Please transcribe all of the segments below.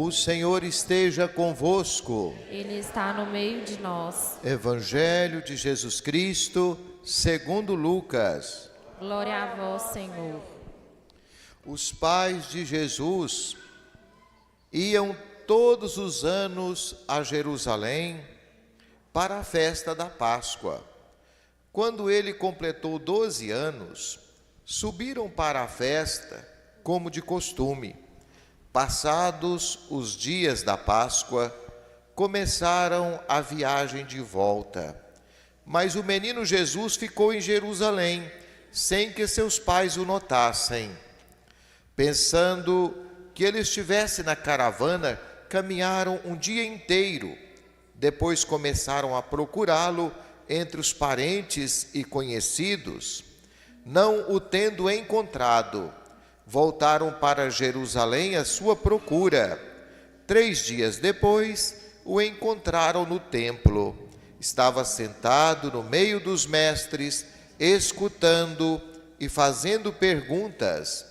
O Senhor esteja convosco. Ele está no meio de nós. Evangelho de Jesus Cristo, segundo Lucas. Glória a vós, Senhor. Os pais de Jesus iam todos os anos a Jerusalém para a festa da Páscoa. Quando ele completou 12 anos, subiram para a festa, como de costume. Passados os dias da Páscoa, começaram a viagem de volta. Mas o menino Jesus ficou em Jerusalém, sem que seus pais o notassem. Pensando que ele estivesse na caravana, caminharam um dia inteiro. Depois começaram a procurá-lo entre os parentes e conhecidos. Não o tendo encontrado, voltaram para Jerusalém à sua procura. 3 dias depois, o encontraram no templo. Estava sentado no meio dos mestres, escutando e fazendo perguntas.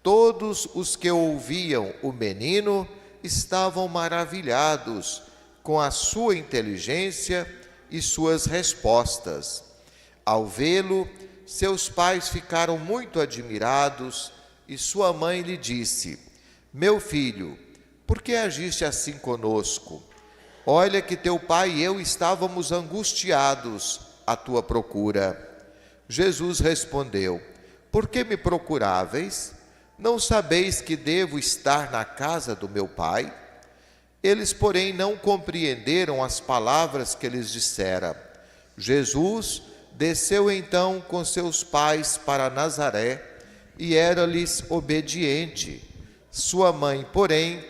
Todos os que ouviam o menino estavam maravilhados com a sua inteligência e suas respostas. Ao vê-lo, seus pais ficaram muito admirados e sua mãe lhe disse: Meu filho, por que agiste assim conosco? Olha que teu pai e eu estávamos angustiados à tua procura. Jesus respondeu: Por que me procuráveis? Não sabeis que devo estar na casa do meu pai? Eles, porém, não compreenderam as palavras que lhes dissera. Jesus desceu então com seus pais para Nazaré e era-lhes obediente. Sua mãe, porém,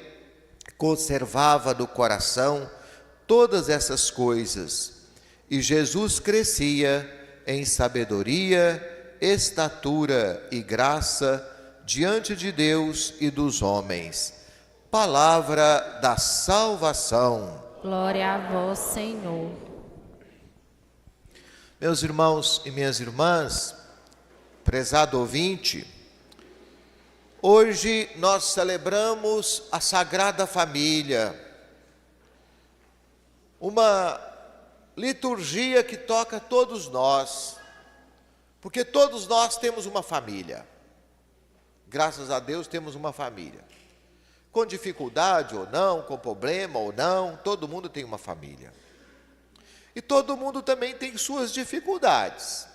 conservava no coração todas essas coisas. E Jesus crescia em sabedoria, estatura e graça diante de Deus e dos homens. Palavra da salvação. Glória a vós, Senhor. Meus irmãos e minhas irmãs, prezado ouvinte, hoje nós celebramos a Sagrada Família, uma liturgia que toca todos nós, porque todos nós temos uma família. Graças a Deus temos uma família. Com dificuldade ou não, com problema ou não, todo mundo tem uma família. E todo mundo também tem suas dificuldades.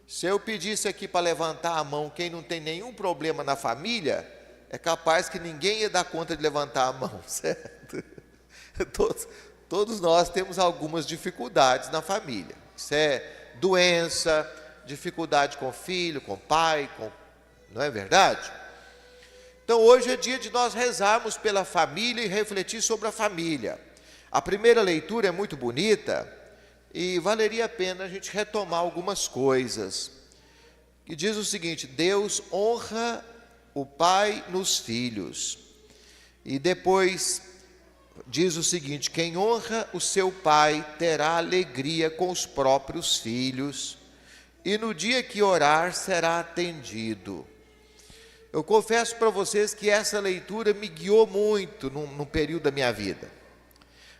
Se eu pedisse aqui para levantar a mão quem não tem nenhum problema na família, é capaz que ninguém ia dar conta de levantar a mão, certo? Todos nós temos algumas dificuldades na família. Isso é doença, dificuldade com o filho, com o pai, não é verdade? Então hoje é dia de nós rezarmos pela família e refletir sobre a família. A primeira leitura é muito bonita e valeria a pena a gente retomar algumas coisas. Que diz o seguinte: Deus honra o pai nos filhos. E depois diz o seguinte: quem honra o seu pai terá alegria com os próprios filhos, e no dia que orar será atendido. Eu confesso para vocês que essa leitura me guiou muito num período da minha vida.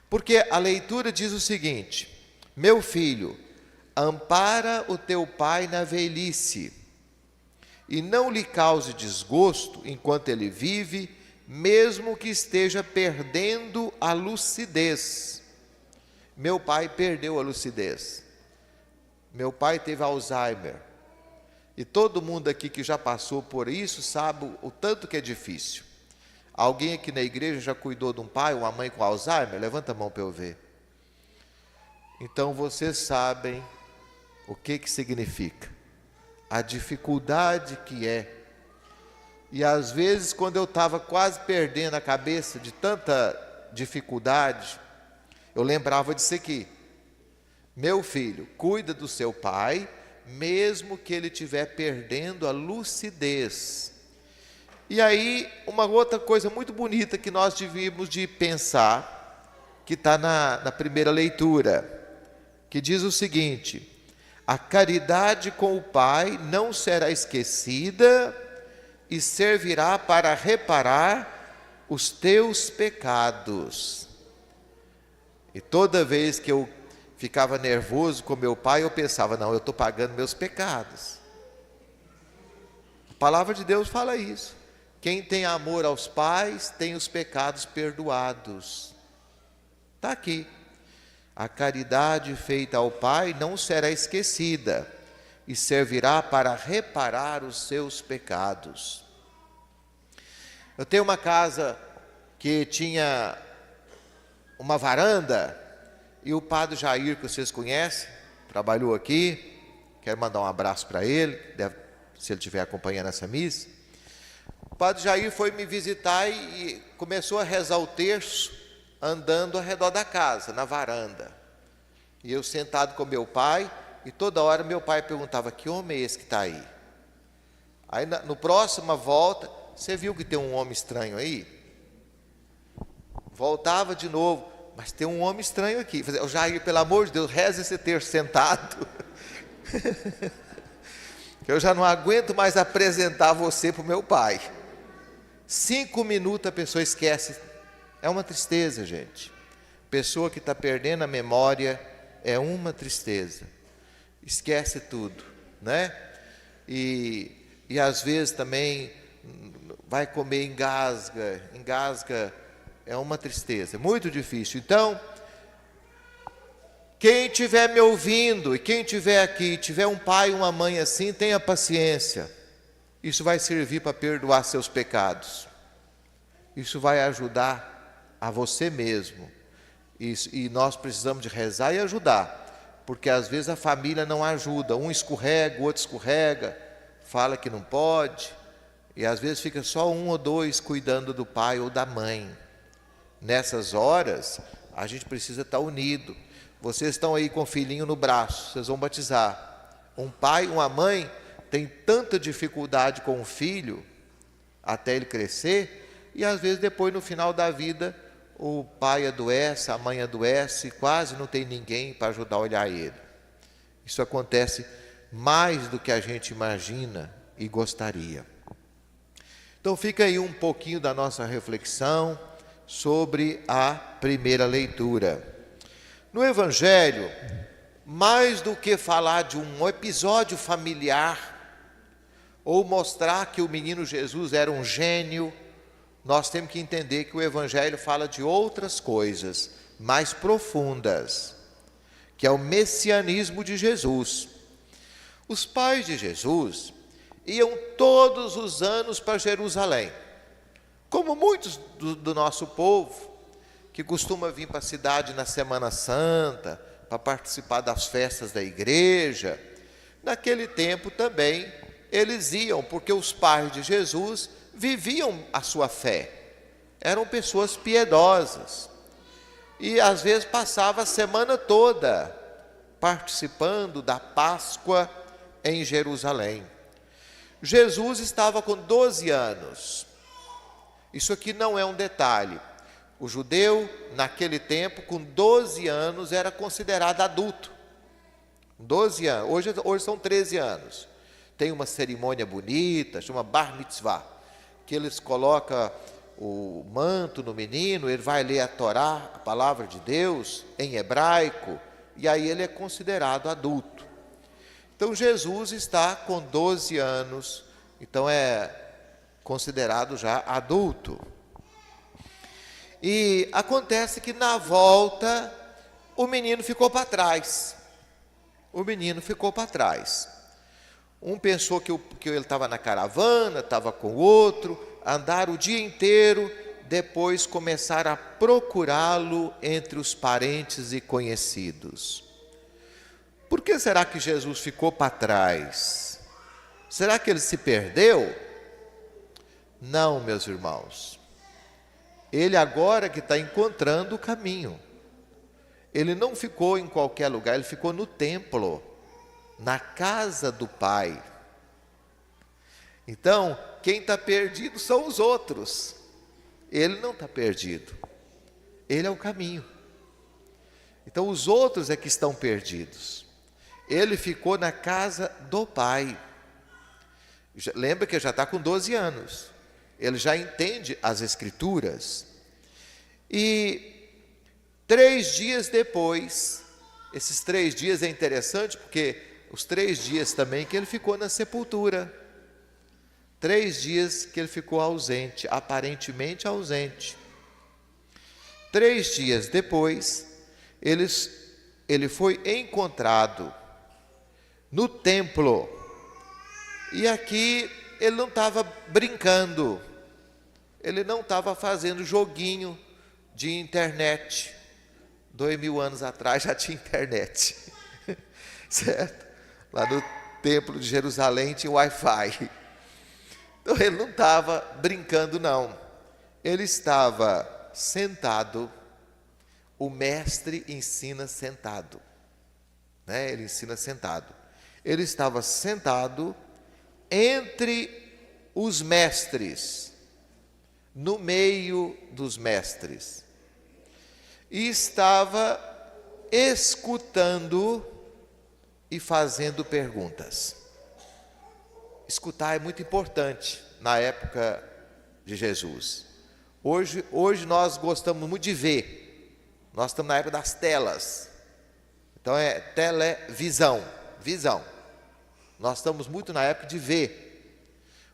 Porque a leitura diz o seguinte: meu filho, ampara o teu pai na velhice, e não lhe cause desgosto enquanto ele vive, mesmo que esteja perdendo a lucidez. Meu pai perdeu a lucidez. Meu pai teve Alzheimer. E todo mundo aqui que já passou por isso sabe o tanto que é difícil. Alguém aqui na igreja já cuidou de um pai ou uma mãe com Alzheimer? Levanta a mão para eu ver. Então vocês sabem o que significa. A dificuldade que é. E às vezes quando eu estava quase perdendo a cabeça de tanta dificuldade, eu lembrava disso aqui. Meu filho, cuida do seu pai, mesmo que ele estiver perdendo a lucidez. E aí, uma outra coisa muito bonita que nós devíamos de pensar, que está na primeira leitura, que diz o seguinte: a caridade com o pai não será esquecida e servirá para reparar os teus pecados. E toda vez que eu ficava nervoso com meu pai, eu pensava, não, eu estou pagando meus pecados. A palavra de Deus fala isso. Quem tem amor aos pais, tem os pecados perdoados. Está aqui. A caridade feita ao pai não será esquecida e servirá para reparar os seus pecados. Eu tenho uma casa que tinha uma varanda, e o padre Jair, que vocês conhecem, trabalhou aqui, quero mandar um abraço para ele, se ele estiver acompanhando essa missa. O padre Jair foi me visitar e começou a rezar o terço, andando ao redor da casa, na varanda. E eu sentado com meu pai, e toda hora meu pai perguntava, que homem é esse que está aí? Aí no próxima volta, você viu que tem um homem estranho aí? Voltava de novo, mas tem um homem estranho aqui. O Jair, pelo amor de Deus, reza esse terço sentado. Eu já não aguento mais apresentar você para o meu pai. 5 minutos a pessoa esquece. É uma tristeza, gente. Pessoa que está perdendo a memória é uma tristeza. Esquece tudo, né? E às vezes também vai comer, engasga, é uma tristeza, muito difícil. Então, quem estiver me ouvindo e quem estiver aqui, tiver um pai e uma mãe assim, tenha paciência. Isso vai servir para perdoar seus pecados. Isso vai ajudar a você mesmo. E nós precisamos de rezar e ajudar, porque às vezes a família não ajuda. Um escorrega, o outro escorrega, fala que não pode, e às vezes fica só um ou dois cuidando do pai ou da mãe. Nessas horas, a gente precisa estar unido. Vocês estão aí com o filhinho no braço, vocês vão batizar. Um pai, uma mãe, tem tanta dificuldade com o filho, até ele crescer, e às vezes depois, no final da vida, o pai adoece, a mãe adoece, quase não tem ninguém para ajudar a olhar ele. Isso acontece mais do que a gente imagina e gostaria. Então fica aí um pouquinho da nossa reflexão sobre a primeira leitura. No Evangelho, mais do que falar de um episódio familiar, ou mostrar que o menino Jesus era um gênio, nós temos que entender que o Evangelho fala de outras coisas mais profundas, que é o messianismo de Jesus. Os pais de Jesus iam todos os anos para Jerusalém, como muitos do nosso povo, que costuma vir para a cidade na Semana Santa, para participar das festas da igreja. Naquele tempo também eles iam, porque os pais de Jesus viviam a sua fé, eram pessoas piedosas, e às vezes passava a semana toda participando da Páscoa em Jerusalém. Jesus estava com 12 anos. Isso aqui não é um detalhe. O judeu, naquele tempo, com 12 anos, era considerado adulto. 12 anos. Hoje são 13 anos. Tem uma cerimônia bonita, chama Bar Mitzvah, que eles colocam o manto no menino, ele vai ler a Torá, a palavra de Deus, em hebraico, e aí ele é considerado adulto. Então Jesus está com 12 anos, então é considerado já adulto. E acontece que na volta o menino ficou para trás. O menino ficou para trás. Um pensou que ele estava na caravana, estava com o outro, andaram o dia inteiro, depois começaram a procurá-lo entre os parentes e conhecidos. Por que será que Jesus ficou para trás? Será que ele se perdeu? Não, meus irmãos. Ele agora que está encontrando o caminho. Ele não ficou em qualquer lugar, ele ficou no templo, na casa do Pai. Então, quem está perdido são os outros. Ele não está perdido. Ele é o caminho. Então, os outros é que estão perdidos. Ele ficou na casa do Pai. Lembra que já está com 12 anos. ele já entende as Escrituras. E 3 dias depois, esses 3 dias é interessante porque os 3 dias também que ele ficou na sepultura. 3 dias que ele ficou ausente, aparentemente ausente. 3 dias depois, ele foi encontrado no templo. E aqui ele não estava brincando, ele não estava fazendo joguinho de internet. 2000 anos atrás já tinha internet, certo? Lá no templo de Jerusalém tinha Wi-Fi. Então ele não estava brincando, não. Ele estava sentado. O mestre ensina sentado, né? Ele ensina sentado. Ele estava sentado entre os mestres, no meio dos mestres, e estava escutando e fazendo perguntas. Escutar é muito importante na época de Jesus. Hoje nós gostamos muito de ver. Nós estamos na época das telas. Então é televisão, visão. Nós estamos muito na época de ver.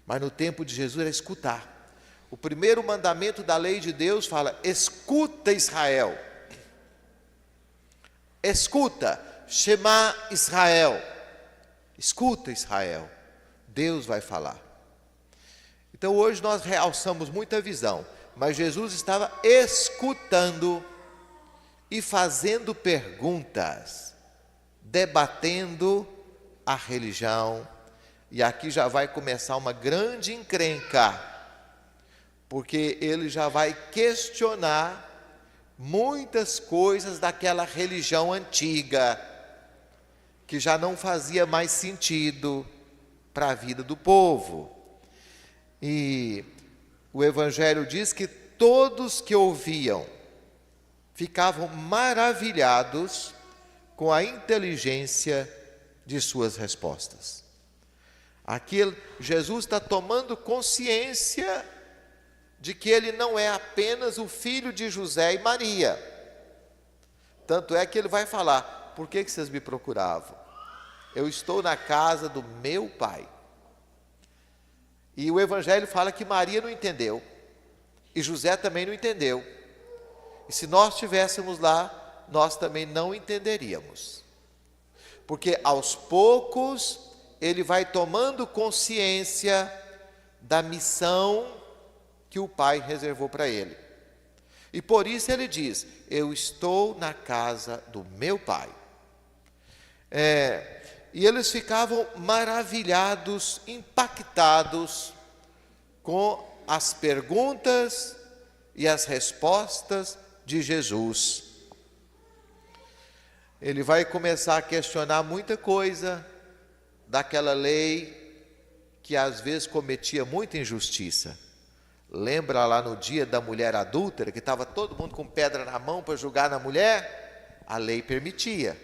Mas no tempo de Jesus era escutar. O primeiro mandamento da lei de Deus fala: escuta, Israel. Escuta, Shema Israel. Escuta, Israel. Deus vai falar. Então hoje nós realçamos muita visão, mas Jesus estava escutando e fazendo perguntas, debatendo a religião. E aqui já vai começar uma grande encrenca, porque ele já vai questionar muitas coisas daquela religião antiga, que já não fazia mais sentido para a vida do povo. E o Evangelho diz que todos que ouviam ficavam maravilhados com a inteligência de suas respostas. Aqui Jesus está tomando consciência de que ele não é apenas o filho de José e Maria. Tanto é que ele vai falar: por que vocês me procuravam? Eu estou na casa do meu pai. E o Evangelho fala que Maria não entendeu, e José também não entendeu. E se nós estivéssemos lá, nós também não entenderíamos. Porque aos poucos ele vai tomando consciência da missão que o pai reservou para ele. E por isso ele diz: eu estou na casa do meu pai. E eles ficavam maravilhados, impactados com as perguntas e as respostas de Jesus. Ele vai começar a questionar muita coisa daquela lei que às vezes cometia muita injustiça. Lembra lá no dia da mulher adúltera, que estava todo mundo com pedra na mão para julgar na mulher? A lei permitia.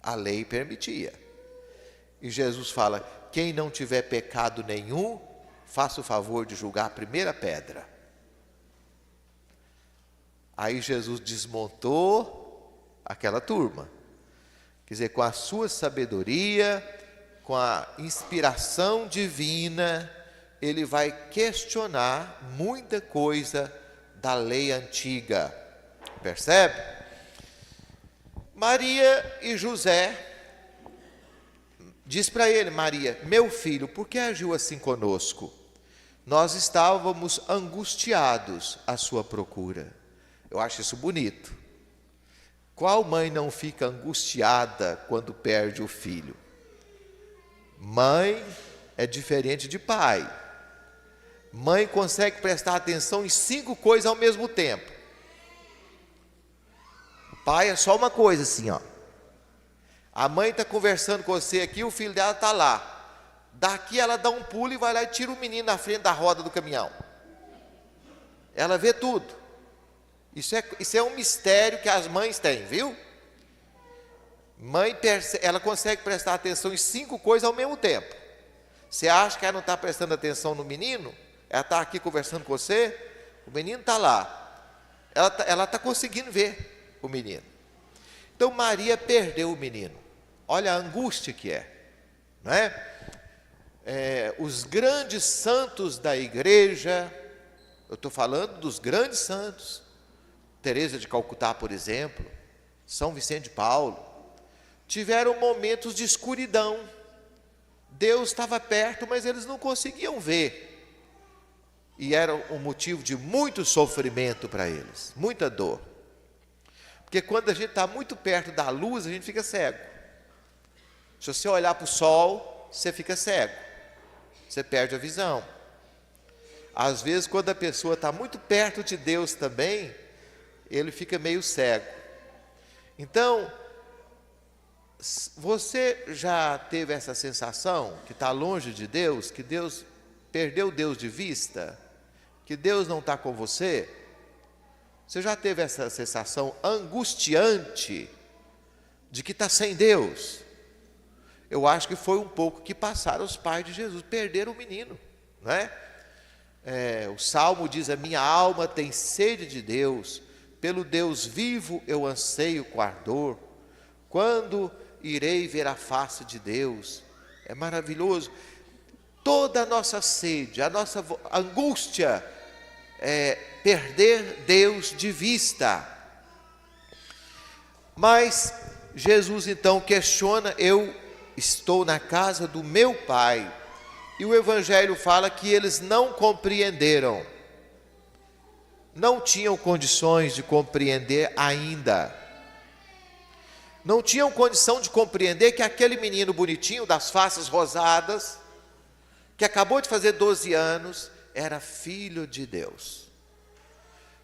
A lei permitia. E Jesus fala: quem não tiver pecado nenhum, faça o favor de julgar a primeira pedra. Aí Jesus desmontou aquela turma. Quer dizer, com a sua sabedoria, com a inspiração divina, ele vai questionar muita coisa da lei antiga. Percebe? Maria e José diz para ele: Maria, meu filho, por que agiu assim conosco? Nós estávamos angustiados à sua procura. Eu acho isso bonito. Qual mãe não fica angustiada quando perde o filho? Mãe é diferente de pai. Mãe consegue prestar atenção em 5 coisas ao mesmo tempo. O pai é só uma coisa assim, ó. A mãe está conversando com você aqui, o filho dela está lá. Daqui ela dá um pulo e vai lá e tira o menino na frente da roda do caminhão. Ela vê tudo. Isso é um mistério que as mães têm, viu? Mãe, ela consegue prestar atenção em 5 coisas ao mesmo tempo. Você acha que ela não está prestando atenção no menino? Ela está aqui conversando com você, o menino está lá. Ela está conseguindo ver o menino. Então Maria perdeu o menino. Olha a angústia que é, não é? Os grandes santos da igreja, eu estou falando dos grandes santos, Teresa de Calcutá, por exemplo, São Vicente de Paulo, tiveram momentos de escuridão. Deus estava perto, mas eles não conseguiam ver. E era um motivo de muito sofrimento para eles, muita dor. Porque quando a gente está muito perto da luz, a gente fica cego. Se você olhar para o sol, você fica cego. Você perde a visão. Às vezes, quando a pessoa está muito perto de Deus também, ele fica meio cego. Então, você já teve essa sensação que está longe de Deus, que Deus perdeu Deus de vista, que Deus não está com você? Você já teve essa sensação angustiante de que está sem Deus? Eu acho que foi um pouco que passaram os pais de Jesus, perderam o menino, não é? O Salmo diz: a minha alma tem sede de Deus, pelo Deus vivo eu anseio com ardor. Quando irei ver a face de Deus? É maravilhoso. Toda a nossa sede, a nossa angústia é perder Deus de vista. Mas Jesus então questiona: eu estou na casa do meu Pai. E o Evangelho fala que eles não compreenderam, não tinham condições de compreender ainda. Não tinham condição de compreender que aquele menino bonitinho, das faces rosadas, que acabou de fazer 12 anos, era filho de Deus.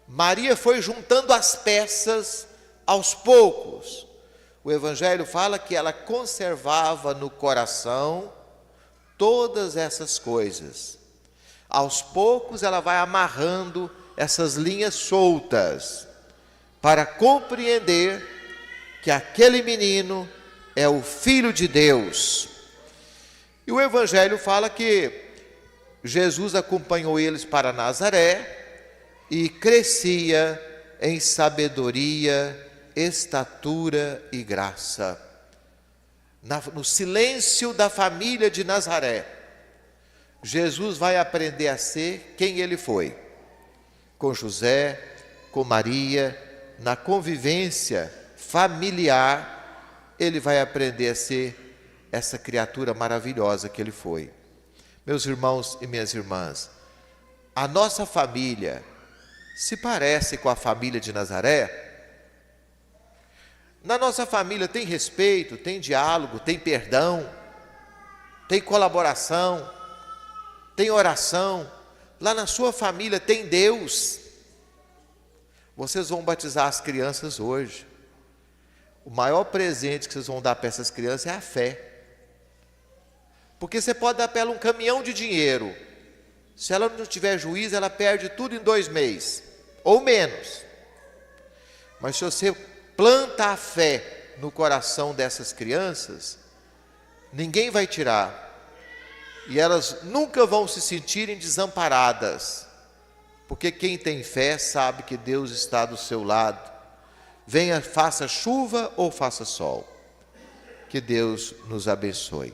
Maria foi juntando as peças aos poucos. O Evangelho fala que ela conservava no coração todas essas coisas. Aos poucos ela vai amarrando essas linhas soltas para compreender que aquele menino é o Filho de Deus. E o Evangelho fala que Jesus acompanhou eles para Nazaré e crescia em sabedoria, estatura e graça. No silêncio da família de Nazaré, Jesus vai aprender a ser quem ele foi. Com José, com Maria, na convivência familiar, ele vai aprender a ser essa criatura maravilhosa que ele foi. Meus irmãos e minhas irmãs, a nossa família se parece com a família de Nazaré? Na nossa família tem respeito, tem diálogo, tem perdão, tem colaboração, tem oração. Lá na sua família tem Deus. Vocês vão batizar as crianças hoje. O maior presente que vocês vão dar para essas crianças é a fé. Porque você pode dar para ela um caminhão de dinheiro. Se ela não tiver juízo, ela perde tudo em 2 meses, ou menos. Mas se você planta a fé no coração dessas crianças, ninguém vai tirar. E elas nunca vão se sentirem desamparadas. Porque quem tem fé sabe que Deus está do seu lado. Venha, faça chuva ou faça sol. Que Deus nos abençoe.